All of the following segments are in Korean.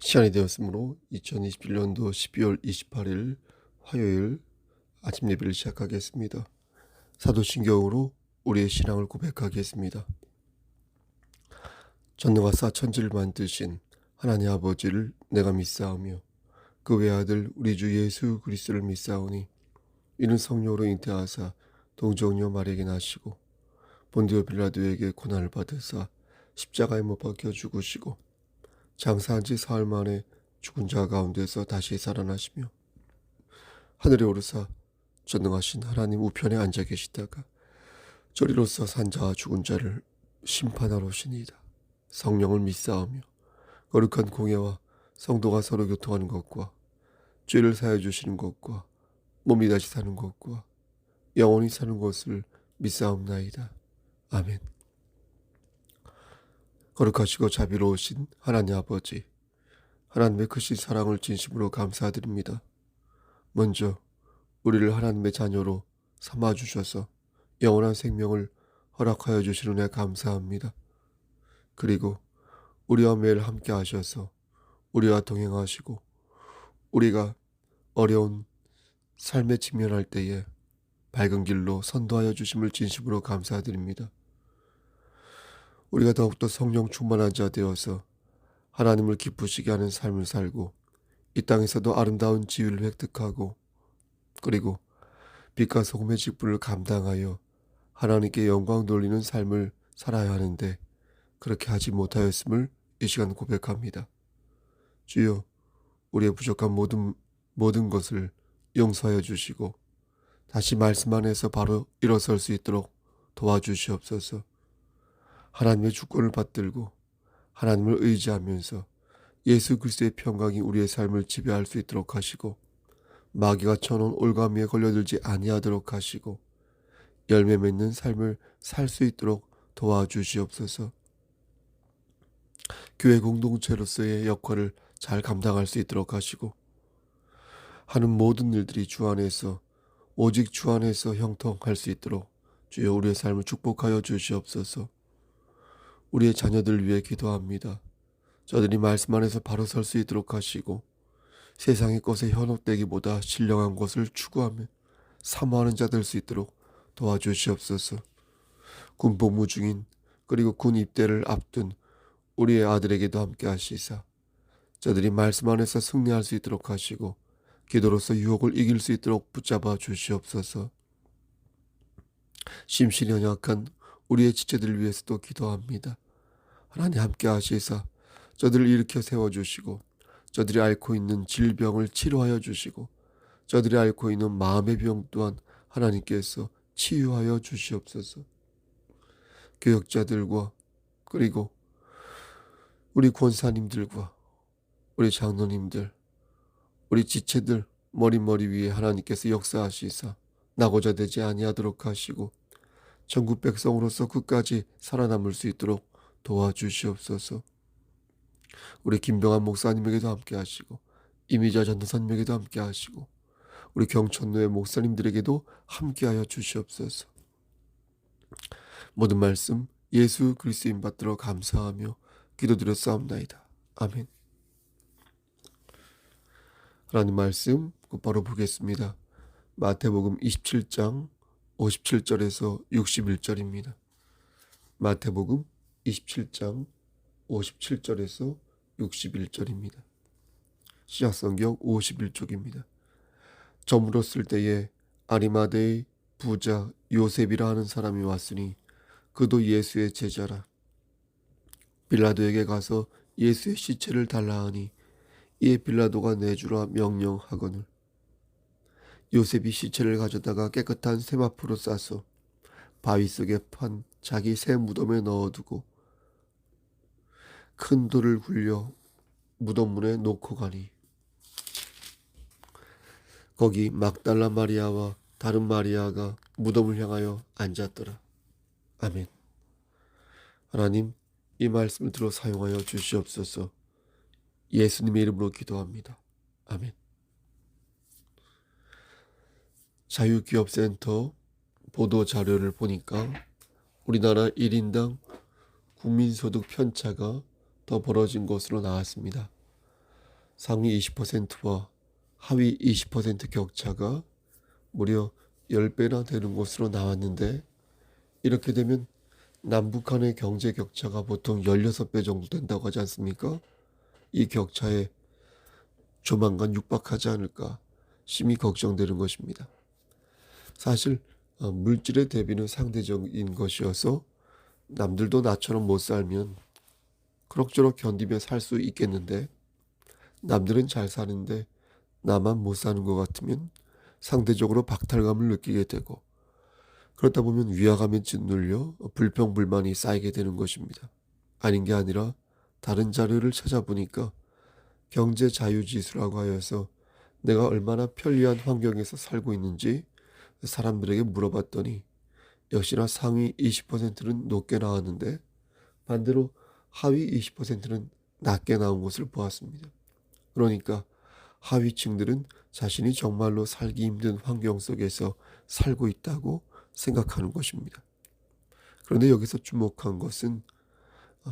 시간이 되었으므로 2021년도 12월 28일 화요일 아침 예배를 시작하겠습니다. 사도신경으로 우리의 신앙을 고백하겠습니다. 전능하사 천지를 만드신 하나님 아버지를 내가 믿사오며 그 외아들 우리 주 예수 그리스도를 믿사오니 이는 성령으로 잉태하사 동정녀 마리아에게 나시고 본디오 빌라도에게 고난을 받으사 십자가에 못 박혀 죽으시고 장사한 지 사흘 만에 죽은 자 가운데서 다시 살아나시며 하늘에 오르사 전능하신 하나님 우편에 앉아 계시다가 저리로서 산 자와 죽은 자를 심판하러 오시니이다. 성령을 믿사오며 거룩한 공예와 성도가 서로 교통하는 것과 죄를 사하여 주시는 것과 몸이 다시 사는 것과 영원히 사는 것을 믿사옵나이다. 아멘. 거룩하시고 자비로우신 하나님 아버지, 하나님의 크신 사랑을 진심으로 감사드립니다. 먼저 우리를 하나님의 자녀로 삼아주셔서 영원한 생명을 허락하여 주시는 애 감사합니다. 그리고 우리와 매일 함께 하셔서 우리와 동행하시고 우리가 어려운 삶에 직면할 때에 밝은 길로 선도하여 주심을 진심으로 감사드립니다. 우리가 더욱더 성령 충만한 자 되어서 하나님을 기쁘시게 하는 삶을 살고 이 땅에서도 아름다운 지위를 획득하고 그리고 빛과 소금의 직분을 감당하여 하나님께 영광 돌리는 삶을 살아야 하는데 그렇게 하지 못하였음을 이 시간 고백합니다. 주여, 우리의 부족한 모든 것을 용서하여 주시고 다시 말씀 안에서 바로 일어설 수 있도록 도와주시옵소서. 하나님의 주권을 받들고 하나님을 의지하면서 예수 그리스도의 평강이 우리의 삶을 지배할 수 있도록 하시고 마귀가 쳐놓은 올가미에 걸려들지 아니하도록 하시고 열매 맺는 삶을 살 수 있도록 도와주시옵소서. 교회 공동체로서의 역할을 잘 감당할 수 있도록 하시고 하는 모든 일들이 주 안에서 오직 주 안에서 형통할 수 있도록 주여 우리의 삶을 축복하여 주시옵소서. 우리의 자녀들을 위해 기도합니다. 저들이 말씀 안에서 바로 설 수 있도록 하시고 세상의 것에 현혹되기보다 신령한 것을 추구하며 사모하는 자 될 수 있도록 도와주시옵소서. 군 복무 중인 그리고 군 입대를 앞둔 우리의 아들에게도 함께 하시사 저들이 말씀 안에서 승리할 수 있도록 하시고 기도로서 유혹을 이길 수 있도록 붙잡아 주시옵소서. 심신이 연약한 우리의 지체들을 위해서도 기도합니다. 하나님 함께 하시사 저들을 일으켜 세워주시고 저들이 앓고 있는 질병을 치료하여 주시고 저들이 앓고 있는 마음의 병 또한 하나님께서 치유하여 주시옵소서. 교역자들과 그리고 우리 권사님들과 우리 장로님들 우리 지체들 머리 위에 하나님께서 역사하시사 나고자 되지 아니하도록 하시고 전국 백성으로서 끝까지 살아남을 수 있도록 도와주시옵소서. 우리 김병환 목사님에게도 함께 하시고 이미자 전도사님에게도 함께 하시고 우리 경천노회 목사님들에게도 함께하여 주시옵소서. 모든 말씀 예수 그리스도인 받들어 감사하며 기도드렸사옵나이다. 아멘. 하나님 말씀 곧바로 보겠습니다. 마태복음 27장 57절에서 61절입니다. 마태복음 27장 57절에서 61절입니다. 시작성경 51쪽입니다. 저물었을 때에 아리마대의 부자 요셉이라 하는 사람이 왔으니 그도 예수의 제자라. 빌라도에게 가서 예수의 시체를 달라 하니 이에 빌라도가 내주라 명령하거늘 요셉이 시체를 가져다가 깨끗한 샘 앞으로 싸서 바위 속에 판 자기 새 무덤에 넣어두고 큰 돌을 굴려 무덤 문에 놓고 가니 거기 막달라 마리아와 다른 마리아가 무덤을 향하여 앉았더라. 아멘. 하나님, 이 말씀을 들어 사용하여 주시옵소서. 예수님의 이름으로 기도합니다. 아멘. 자유기업센터 보도자료를 보니까 우리나라 1인당 국민소득 편차가 더 벌어진 것으로 나왔습니다. 상위 20%와 하위 20% 격차가 무려 10배나 되는 것으로 나왔는데, 이렇게 되면 남북 간의 경제 격차가 보통 16배 정도 된다고 하지 않습니까? 이 격차에 조만간 육박하지 않을까 심히 걱정되는 것입니다. 사실 물질의 대비는 상대적인 것이어서 남들도 나처럼 못 살면 그럭저럭 견디며 살 수 있겠는데, 남들은 잘 사는데 나만 못 사는 것 같으면 상대적으로 박탈감을 느끼게 되고, 그러다 보면 위화감에 짓눌려 불평불만이 쌓이게 되는 것입니다. 아닌 게 아니라 다른 자료를 찾아보니까 경제자유지수라고 하여서 내가 얼마나 편리한 환경에서 살고 있는지 사람들에게 물어봤더니 역시나 상위 20%는 높게 나왔는데, 반대로 하위 20%는 낮게 나온 것을 보았습니다. 그러니까 하위층들은 자신이 정말로 살기 힘든 환경 속에서 살고 있다고 생각하는 것입니다. 그런데 여기서 주목한 것은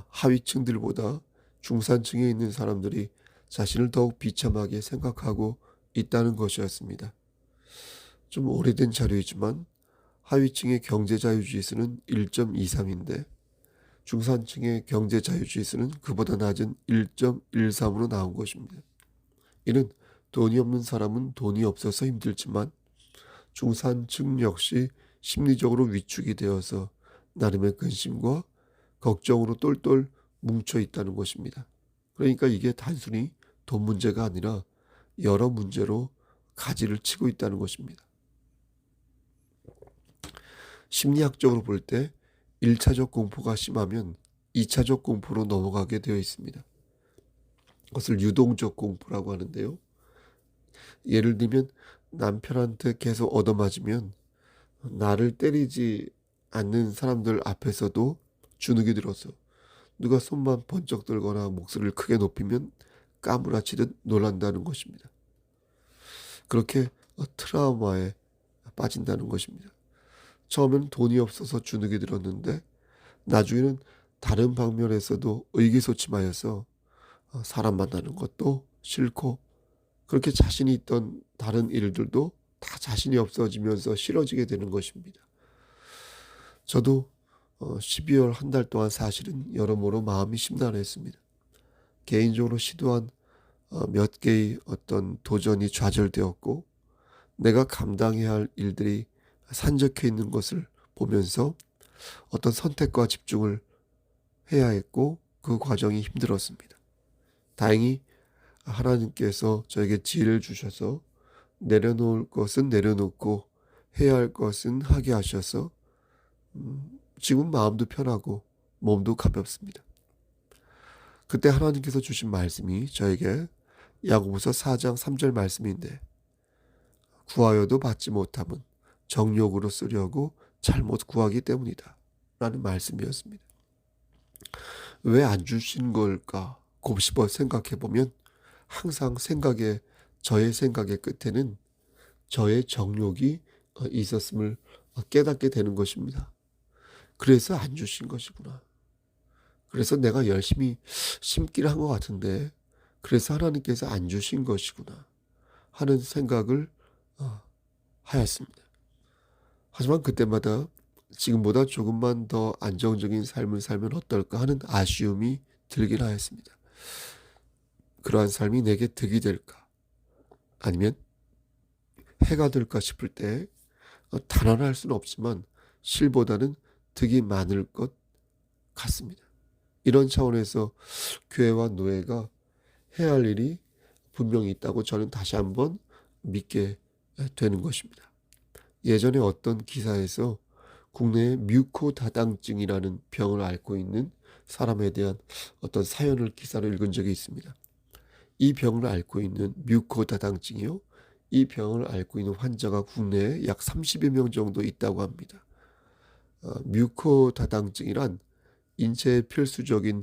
하위층들보다 중산층에 있는 사람들이 자신을 더욱 비참하게 생각하고 있다는 것이었습니다. 좀 오래된 자료이지만 하위층의 경제자유지수는 1.23인데 중산층의 경제자유지수는 그보다 낮은 1.13으로 나온 것입니다. 이는 돈이 없는 사람은 돈이 없어서 힘들지만 중산층 역시 심리적으로 위축이 되어서 나름의 근심과 걱정으로 똘똘 뭉쳐 있다는 것입니다. 그러니까 이게 단순히 돈 문제가 아니라 여러 문제로 가지를 치고 있다는 것입니다. 심리학적으로 볼 때 1차적 공포가 심하면 2차적 공포로 넘어가게 되어 있습니다. 그것을 유동적 공포라고 하는데요. 예를 들면 남편한테 계속 얻어맞으면 나를 때리지 않는 사람들 앞에서도 주눅이 들어서 누가 손만 번쩍 들거나 목소리를 크게 높이면 까무라치듯 놀란다는 것입니다. 그렇게 트라우마에 빠진다는 것입니다. 처음에는 돈이 없어서 주눅이 들었는데 나중에는 다른 방면에서도 의기소침하여서 사람 만나는 것도 싫고, 그렇게 자신이 있던 다른 일들도 다 자신이 없어지면서 싫어지게 되는 것입니다. 저도 12월 한 달 동안 사실은 여러모로 마음이 심란했습니다. 개인적으로 시도한 몇 개의 어떤 도전이 좌절되었고, 내가 감당해야 할 일들이 산적해 있는 것을 보면서 어떤 선택과 집중을 해야 했고, 그 과정이 힘들었습니다. 다행히 하나님께서 저에게 지혜를 주셔서 내려놓을 것은 내려놓고 해야 할 것은 하게 하셔서 지금 마음도 편하고 몸도 가볍습니다. 그때 하나님께서 주신 말씀이 저에게 야고보서 4장 3절 말씀인데, 구하여도 받지 못함은 정욕으로 쓰려고 잘못 구하기 때문이다 라는 말씀이었습니다. 왜 안 주신 걸까 곱씹어 생각해 보면 항상 저의 생각의 끝에는 저의 정욕이 있었음을 깨닫게 되는 것입니다. 그래서 안 주신 것이구나. 그래서 내가 열심히 심기를 한 것 같은데 그래서 하나님께서 안 주신 것이구나 하는 생각을 하였습니다. 하지만 그때마다 지금보다 조금만 더 안정적인 삶을 살면 어떨까 하는 아쉬움이 들긴 하였습니다. 그러한 삶이 내게 득이 될까 아니면 해가 될까 싶을 때 단언할 수는 없지만 실보다는 득이 많을 것 같습니다. 이런 차원에서 교회와 노예가 해야 할 일이 분명히 있다고 저는 다시 한번 믿게 되는 것입니다. 예전에 어떤 기사에서 국내에 뮤코다당증이라는 병을 앓고 있는 사람에 대한 어떤 사연을 기사를 읽은 적이 있습니다. 이 병을 앓고 있는 뮤코다당증이요. 이 병을 앓고 있는 환자가 국내에 약 30여 명 정도 있다고 합니다. 뮤코다당증이란 인체의 필수적인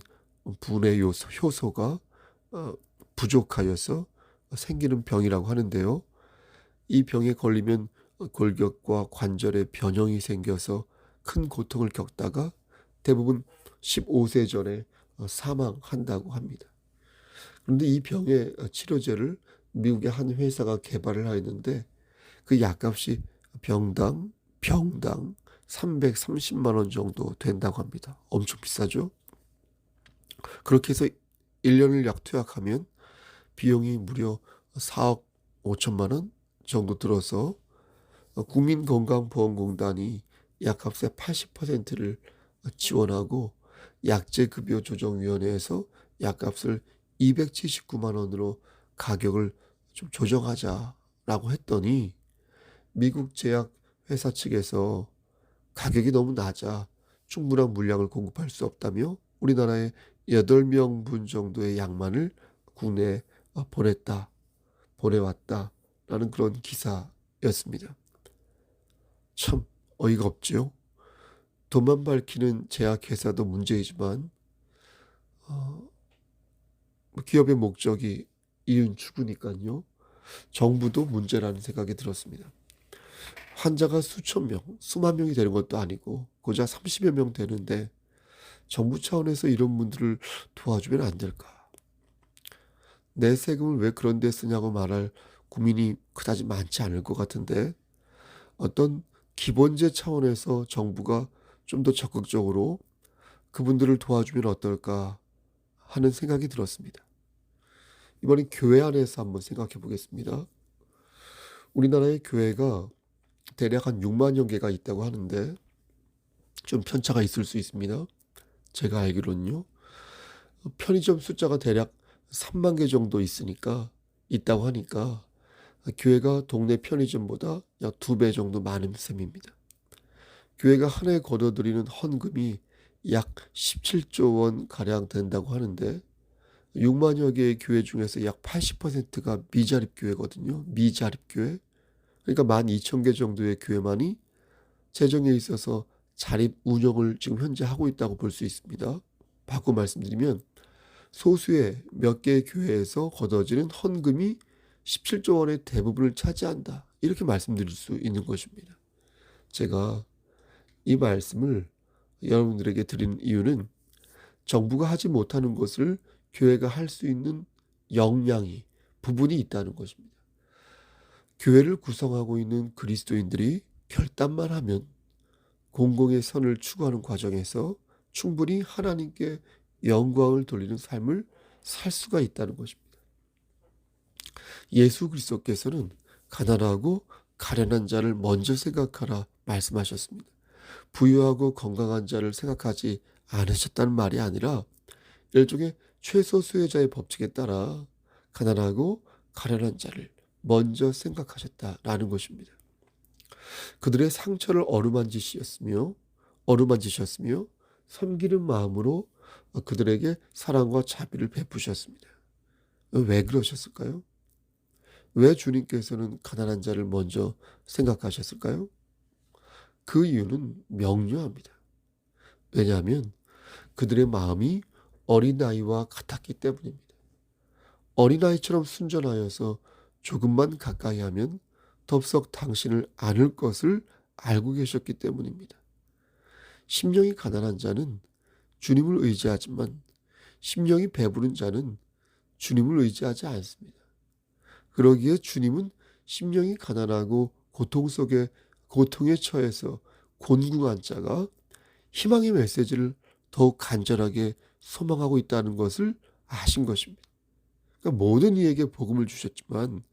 분해 효소가 부족하여서 생기는 병이라고 하는데요. 이 병에 걸리면 골격과 관절에 변형이 생겨서 큰 고통을 겪다가 대부분 15세 전에 사망한다고 합니다. 그런데 이 병의 치료제를 미국의 한 회사가 개발을 하였는데 그 약값이 병당 330만 원 정도 된다고 합니다. 엄청 비싸죠? 그렇게 해서 1년을 약 투약하면 비용이 무려 4억 5천만 원 정도 들어서 국민건강보험공단이 약값의 80%를 지원하고 약제급여조정위원회에서 약값을 279만 원으로 가격을 좀 조정하자라고 했더니 미국 제약회사 측에서 가격이 너무 낮아 충분한 물량을 공급할 수 없다며 우리나라에 8명분 정도의 약만을 국내에 보내왔다라는 그런 기사였습니다. 참 어이가 없지요. 돈만 밝히는 제약회사도 문제이지만 기업의 목적이 이윤 추구니까요. 정부도 문제라는 생각이 들었습니다. 환자가 수천 명, 수만 명이 되는 것도 아니고 고작 30여 명 되는데 정부 차원에서 이런 분들을 도와주면 안 될까? 내 세금을 왜 그런 데 쓰냐고 말할 국민이 그다지 많지 않을 것 같은데 어떤 기본제 차원에서 정부가 좀 더 적극적으로 그분들을 도와주면 어떨까 하는 생각이 들었습니다. 이번엔 교회 안에서 한번 생각해 보겠습니다. 우리나라의 교회가 대략 한 6만여 개가 있다고 하는데 좀 편차가 있을 수 있습니다. 제가 알기로는요. 편의점 숫자가 대략 3만 개 정도 있다고 하니까 교회가 동네 편의점보다 약 2배 정도 많은 셈입니다. 교회가 한 해에 거둬들이는 헌금이 약 17조 원 가량 된다고 하는데 6만여 개의 교회 중에서 약 80%가 미자립 교회거든요. 미자립 교회. 그러니까 12,000개 정도의 교회만이 재정에 있어서 자립 운영을 지금 현재 하고 있다고 볼 수 있습니다. 바꿔 말씀드리면 소수의 몇 개의 교회에서 거둬지는 헌금이 17조 원의 대부분을 차지한다. 이렇게 말씀드릴 수 있는 것입니다. 제가 이 말씀을 여러분들에게 드리는 이유는 정부가 하지 못하는 것을 교회가 할 수 있는 부분이 있다는 것입니다. 교회를 구성하고 있는 그리스도인들이 결단만 하면 공공의 선을 추구하는 과정에서 충분히 하나님께 영광을 돌리는 삶을 살 수가 있다는 것입니다. 예수 그리스도께서는 가난하고 가련한 자를 먼저 생각하라 말씀하셨습니다. 부유하고 건강한 자를 생각하지 않으셨다는 말이 아니라 일종의 최소 수혜자의 법칙에 따라 가난하고 가련한 자를 먼저 생각하셨다라는 것입니다. 그들의 상처를 어루만지셨으며 섬기는 마음으로 그들에게 사랑과 자비를 베푸셨습니다. 왜 그러셨을까요? 왜 주님께서는 가난한 자를 먼저 생각하셨을까요? 그 이유는 명료합니다. 왜냐하면 그들의 마음이 어린아이와 같았기 때문입니다. 어린아이처럼 순전하여서 조금만 가까이 하면 덥석 당신을 안을 것을 알고 계셨기 때문입니다. 심령이 가난한 자는 주님을 의지하지만 심령이 배부른 자는 주님을 의지하지 않습니다. 그러기에 주님은 심령이 가난하고 고통에 처해서 곤궁한 자가 희망의 메시지를 더욱 간절하게 소망하고 있다는 것을 아신 것입니다. 그러니까 모든 이에게 복음을 주셨지만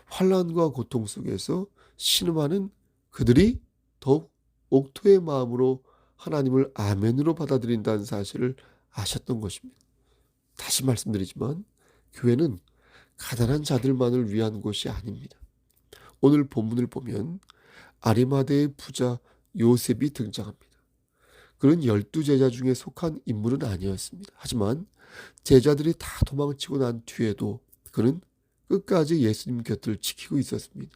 환난과 고통 속에서 신음하는 그들이 더욱 옥토의 마음으로 하나님을 아멘으로 받아들인다는 사실을 아셨던 것입니다. 다시 말씀드리지만 교회는 가난한 자들만을 위한 곳이 아닙니다. 오늘 본문을 보면 아리마대의 부자 요셉이 등장합니다. 그는 12제자 중에 속한 인물은 아니었습니다. 하지만 제자들이 다 도망치고 난 뒤에도 그는 끝까지 예수님 곁을 지키고 있었습니다.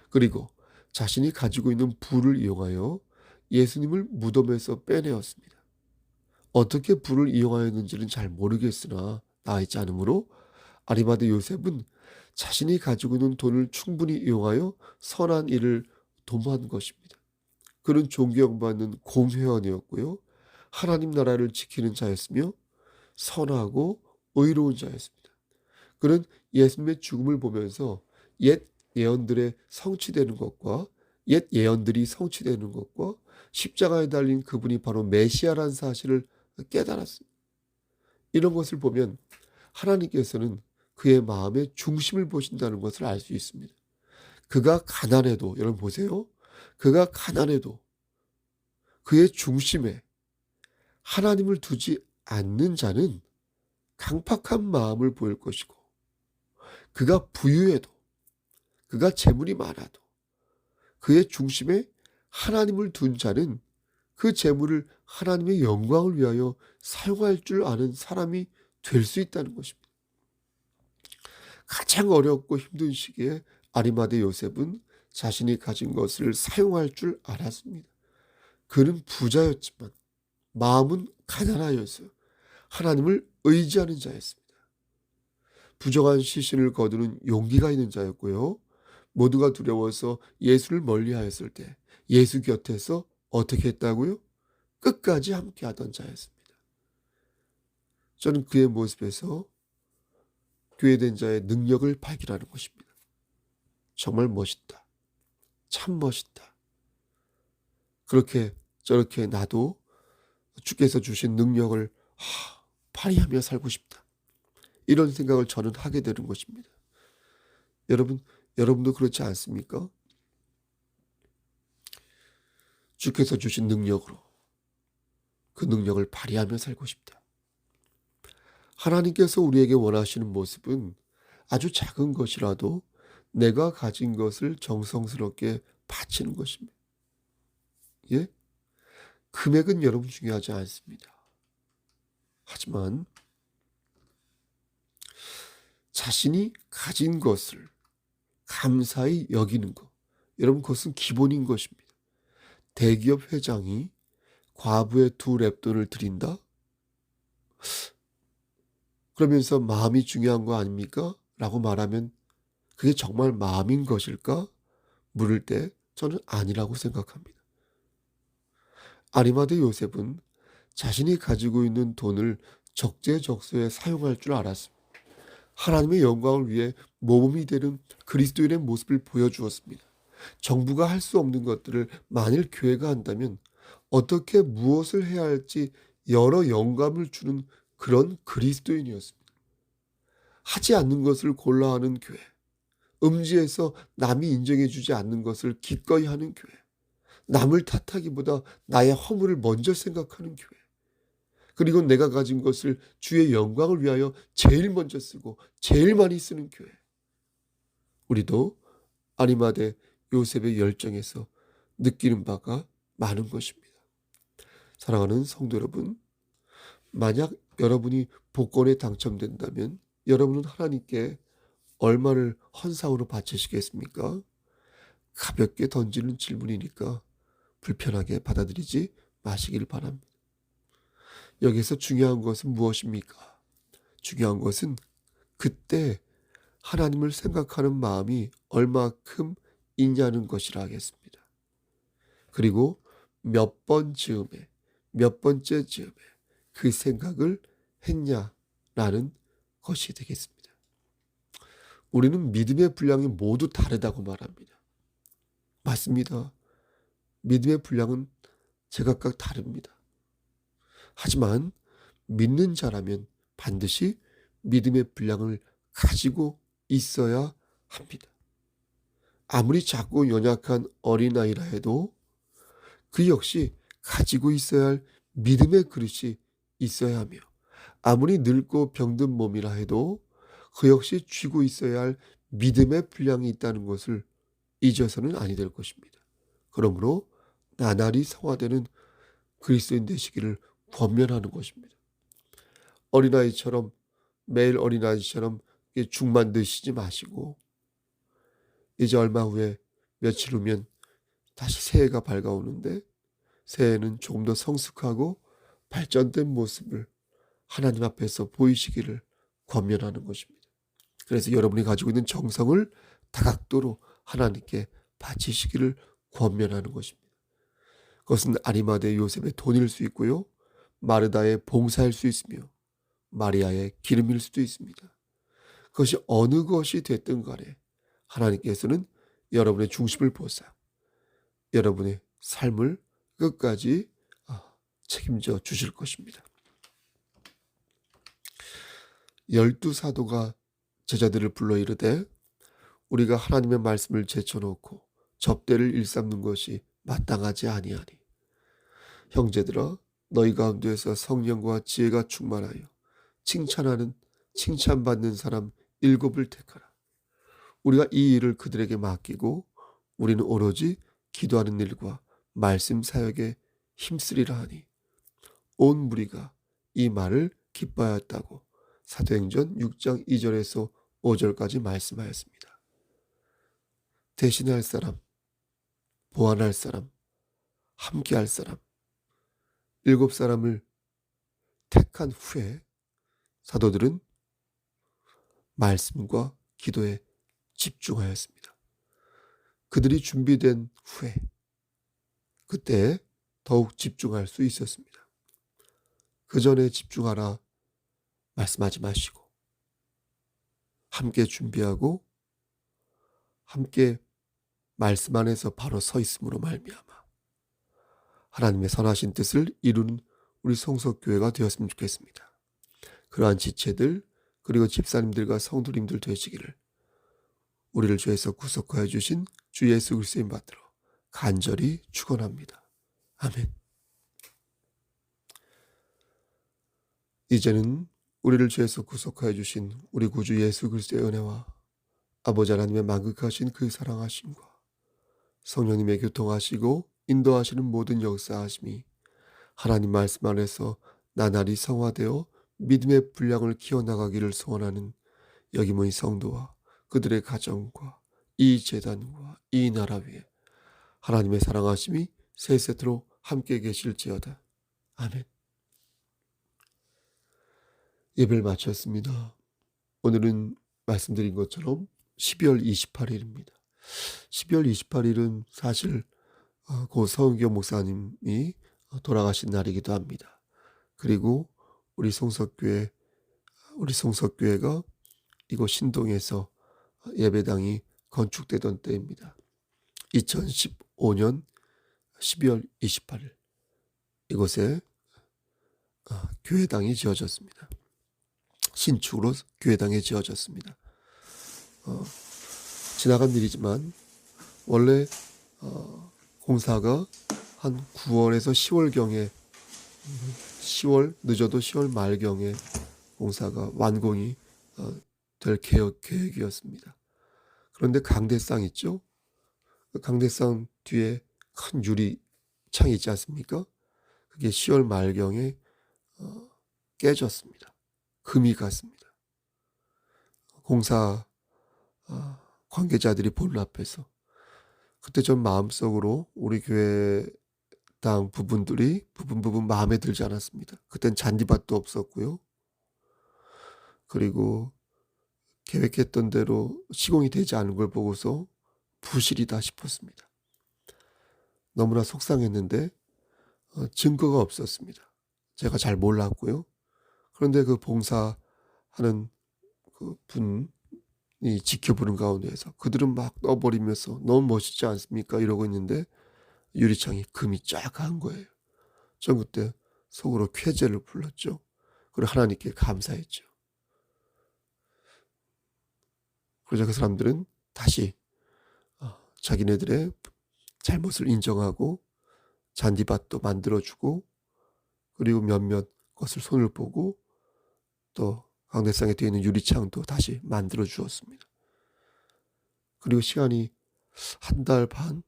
그리고 자신이 가지고 있는 부를 이용하여 예수님을 무덤에서 빼내었습니다. 어떻게 부를 이용하였는지는 잘 모르겠으나 나와 있지 않으므로 아리마대 요셉은 자신이 가지고 있는 돈을 충분히 이용하여 선한 일을 도모한 것입니다. 그는 존경받는 공회원이었고요. 하나님 나라를 지키는 자였으며 선하고 의로운 자였습니다. 그는 예수님의 죽음을 보면서 옛 예언들의 성취되는 것과 옛 예언들이 성취되는 것과 십자가에 달린 그분이 바로 메시아라는 사실을 깨달았습니다. 이런 것을 보면 하나님께서는 그의 마음의 중심을 보신다는 것을 알 수 있습니다. 그가 가난해도, 여러분 보세요. 그가 가난해도 그의 중심에 하나님을 두지 않는 자는 강팍한 마음을 보일 것이고, 그가 부유해도, 그가 재물이 많아도 그의 중심에 하나님을 둔 자는 그 재물을 하나님의 영광을 위하여 사용할 줄 아는 사람이 될 수 있다는 것입니다. 가장 어렵고 힘든 시기에 아리마대 요셉은 자신이 가진 것을 사용할 줄 알았습니다. 그는 부자였지만 마음은 가난하여서 하나님을 의지하는 자였습니다. 부정한 시신을 거두는 용기가 있는 자였고요. 모두가 두려워서 예수를 멀리하였을 때 예수 곁에서 어떻게 했다고요? 끝까지 함께하던 자였습니다. 저는 그의 모습에서 교회된 자의 능력을 발견하는 것입니다. 정말 멋있다. 참 멋있다. 그렇게 저렇게 나도 주께서 주신 능력을 발휘하며 살고 싶다. 이런 생각을 저는 하게 되는 것입니다. 여러분도 그렇지 않습니까? 주께서 주신 능력으로 그 능력을 발휘하며 살고 싶다. 하나님께서 우리에게 원하시는 모습은 아주 작은 것이라도 내가 가진 것을 정성스럽게 바치는 것입니다. 예? 금액은 여러분 중요하지 않습니다. 하지만 자신이 가진 것을 감사히 여기는 것, 여러분 그것은 기본인 것입니다. 대기업 회장이 과부의 2 랩돈을 드린다? 그러면서 마음이 중요한 거 아닙니까? 라고 말하면 그게 정말 마음인 것일까? 물을 때 저는 아니라고 생각합니다. 아리마대 요셉은 자신이 가지고 있는 돈을 적재적소에 사용할 줄 알았습니다. 하나님의 영광을 위해 모범이 되는 그리스도인의 모습을 보여주었습니다. 정부가 할 수 없는 것들을 만일 교회가 한다면 어떻게 무엇을 해야 할지 여러 영감을 주는 그런 그리스도인이었습니다. 하지 않는 것을 골라 하는 교회, 음지에서 남이 인정해 주지 않는 것을 기꺼이 하는 교회, 남을 탓하기보다 나의 허물을 먼저 생각하는 교회, 그리고 내가 가진 것을 주의 영광을 위하여 제일 먼저 쓰고 제일 많이 쓰는 교회. 우리도 아리마대 요셉의 열정에서 느끼는 바가 많은 것입니다. 사랑하는 성도 여러분, 만약 여러분이 복권에 당첨된다면 여러분은 하나님께 얼마를 헌상으로 바치시겠습니까? 가볍게 던지는 질문이니까 불편하게 받아들이지 마시길 바랍니다. 여기서 중요한 것은 무엇입니까? 중요한 것은 그때 하나님을 생각하는 마음이 얼마큼 있냐는 것이라 하겠습니다. 그리고 몇 번 즈음에, 몇 번째 즈음에 그 생각을 했냐라는 것이 되겠습니다. 우리는 믿음의 분량이 모두 다르다고 말합니다. 맞습니다. 믿음의 분량은 제각각 다릅니다. 하지만 믿는 자라면 반드시 믿음의 분량을 가지고 있어야 합니다. 아무리 작고 연약한 어린아이라 해도 그 역시 가지고 있어야 할 믿음의 그릇이 있어야 하며, 아무리 늙고 병든 몸이라 해도 그 역시 쥐고 있어야 할 믿음의 분량이 있다는 것을 잊어서는 아니 될 것입니다. 그러므로 나날이 성화되는 그리스도인 되시기를 권면하는 것입니다. 어린아이처럼, 매일 어린아이처럼 죽만 드시지 마시고, 이제 얼마 후에 며칠 후면 다시 새해가 밝아오는데 새해는 조금 더 성숙하고 발전된 모습을 하나님 앞에서 보이시기를 권면하는 것입니다. 그래서 여러분이 가지고 있는 정성을 다각도로 하나님께 바치시기를 권면하는 것입니다. 그것은 아리마대 요셉의 돈일 수 있고요, 마르다의 봉사일 수 있으며 마리아의 기름일 수도 있습니다. 그것이 어느 것이 됐든 간에 하나님께서는 여러분의 중심을 보사 여러분의 삶을 끝까지 책임져 주실 것입니다. 12사도가 제자들을 불러 이르되 우리가 하나님의 말씀을 제쳐놓고 접대를 일삼는 것이 마땅하지 아니하니 형제들아 너희 가운데에서 성령과 지혜가 충만하여 칭찬하는 칭찬받는 사람 7을 택하라. 우리가 이 일을 그들에게 맡기고 우리는 오로지 기도하는 일과 말씀 사역에 힘쓰리라 하니 온 무리가 이 말을 기뻐하였다고 사도행전 6장 2절에서 5절까지 말씀하였습니다. 대신할 사람, 보완할 사람, 함께할 사람 7사람을 택한 후에 사도들은 말씀과 기도에 집중하였습니다. 그들이 준비된 후에 그때 더욱 집중할 수 있었습니다. 그 전에 집중하라 말씀하지 마시고 함께 준비하고 함께 말씀 안에서 바로 서 있음으로 말미암아 하나님의 선하신 뜻을 이루는 우리 성석교회가 되었으면 좋겠습니다. 그러한 지체들 그리고 집사님들과 성도님들 되시기를 우리를 죄에서 구속하여 주신 주 예수 그리스도의 받들어 간절히 축원합니다. 아멘. 이제는 우리를 죄에서 구속하여 주신 우리 구주 예수 그리스도의 은혜와 아버지 하나님의 만극하신 그 사랑하심과 성령님의 교통하시고 인도하시는 모든 역사하심이 하나님 말씀 안에서 나날이 성화되어 믿음의 분량을 키워나가기를 소원하는 여기 모인 성도와 그들의 가정과 이 제단과 이 나라 위에 하나님의 사랑하심이 세세토록 함께 계실지어다. 아멘. 예배를 마쳤습니다. 오늘은 말씀드린 것처럼 12월 28일입니다. 12월 28일은 사실 고 서은교 목사님이 돌아가신 날이기도 합니다. 그리고 우리 성석교회가 이곳 신동에서 예배당이 건축되던 때입니다. 2015년 12월 28일 이곳에 교회당이 지어졌습니다. 신축으로 교회당이 지어졌습니다. 지나간 일이지만 원래 공사가 한 9월에서 10월경에 10월 늦어도 10월 말경에 공사가 완공이 될 계획이었습니다. 그런데 강대상 있죠? 그 강대상 뒤에 큰 유리창이 있지 않습니까? 그게 10월 말경에 깨졌습니다. 금이 갔습니다. 공사 관계자들이 보는 앞에서 그때 전 마음속으로 우리 교회당 부분들이 부분 마음에 들지 않았습니다. 그땐 잔디밭도 없었고요. 그리고 계획했던 대로 시공이 되지 않은 걸 보고서 부실이다 싶었습니다. 너무나 속상했는데 증거가 없었습니다. 제가 잘 몰랐고요. 그런데 그 봉사하는 그 분이 지켜보는 가운데에서 그들은 막 떠버리면서 너무 멋있지 않습니까? 이러고 있는데 유리창이 금이 쫙 간 거예요. 전 그때 속으로 쾌재를 불렀죠. 그리고 하나님께 감사했죠. 그러자 그 사람들은 다시 자기네들의 잘못을 인정하고 잔디밭도 만들어주고 그리고 몇몇 것을 손을 보고 또 강대상에 되어 있는 유리창도 다시 만들어 주었습니다. 그리고 시간이 한 달 반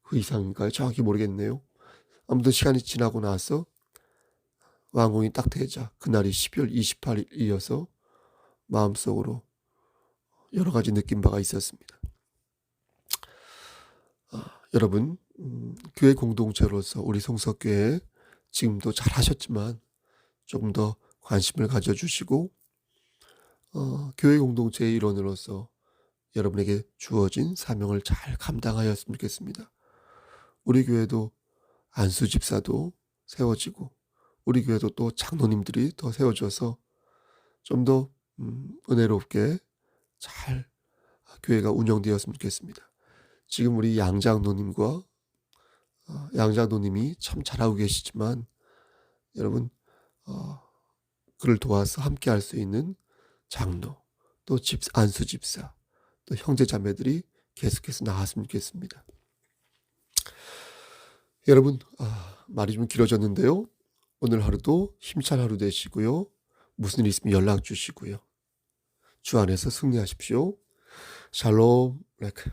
그 이상인가요? 정확히 모르겠네요. 아무튼 시간이 지나고 나서 완공이 딱 되자 그날이 12월 28일이어서 마음속으로 여러 가지 느낀 바가 있었습니다. 여러분 교회 공동체로서 우리 성석교회 지금도 잘하셨지만 조금 더 관심을 가져주시고 교회 공동체의 일원으로서 여러분에게 주어진 사명을 잘 감당하였으면 좋겠습니다. 우리 교회도 안수 집사도 세워지고 우리 교회도 또 장로님들이 더 세워져서 좀 더 은혜롭게 잘 교회가 운영되었으면 좋겠습니다. 지금 우리 양장로님과 양장로님이 참 잘하고 계시지만 여러분 그를 도와서 함께 할 수 있는 장로, 또 안수 집사, 또 형제 자매들이 계속해서 나왔으면 좋겠습니다. 여러분 말이 좀 길어졌는데요. 오늘 하루도 힘찬 하루 되시고요. 무슨 일 있으면 연락 주시고요. 주 안에서 승리하십시오. 샬롬 레크.